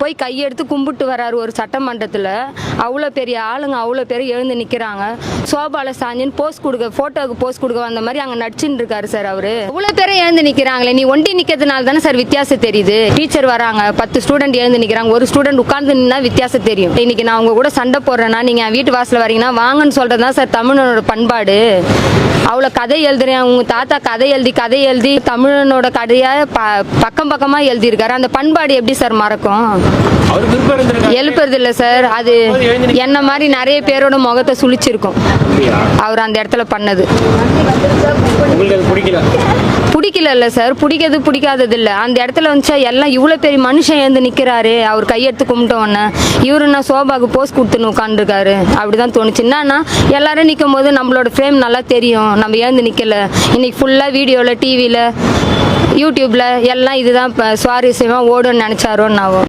போய் கையெடுத்து கும்பிட்டு வராரு ஒரு சட்டமன்றத்தில். அவ்வளோ பெரிய ஆளுங்க அவ்வளோ பேர் எழுந்து நிற்கிறாங்க. சோபால சாஞ்சின்னு போஸ்ட் கொடுக்க, ஃபோட்டோவுக்கு போஸ்ட் கொடுக்க வந்த மாதிரி அங்கே நடிச்சுன்னு இருக்காரு சார் அவரு. அவ்வளோ பேர் எழுந்து நிற்கிறாங்களே, நீ ஒண்டி நிற்கிறதுனால தானே சார் வித்தியாசம் தெரியுது. டீச்சர் வராங்க, 10 ஸ்டூடெண்ட் எழுந்து நிற்கிறாங்க, ஒரு ஸ்டூடெண்ட் உட்கார்ந்து நின்னா வித்தியாசம் தெரியும். இன்னைக்கு நான் உங்க கூட சண்டை போடுறேன்னா நீங்கள் என் வீட்டு வாசல் வரீங்கன்னா வாங்கன்னு சொல்றது தான் சார் தமிழனோட பண்பாடு. அவ்வளோ கதை எழுதுறேன், உங்க தாத்தா கதை எழுதி தமிழனோட கதையை பக்கம் பக்கமாக எழுதியிருக்காரு. அந்த பண்பாடு எப்படி சார் மறக்கும்? எழுப்புறது இல்லை சார். அது என்ன மாதிரி நிறைய பேரோட முகத்தை சுழிச்சிருக்கும் அவர் அந்த இடத்துல பண்ணது. பிடிக்கல சார், பிடிக்காதது இல்லை. அந்த இடத்துல வந்துச்சா எல்லாம் இவ்வளோ பெரிய மனுஷன் எழுந்து நிற்கிறாரு, அவர் கையெடுத்து கும்பிட்டோன்னே இவரு நான் சோபாவுக்கு போஸ்ட் கொடுத்துன்னு உட்காந்துருக்காரு. அப்படிதான் தோணுச்சு. என்னன்னா எல்லாரும் நிற்கும் போது நம்மளோட ஃப்ரேம் நல்லா தெரியும், நம்ம எழுந்து நிற்கல. இன்னைக்கு ஃபுல்லாக வீடியோவில், டிவியில், யூடியூப்பில் எல்லாம் இதுதான் சுவாரஸ்யமாக ஓடுன்னு நினச்சாரோன்னு நான்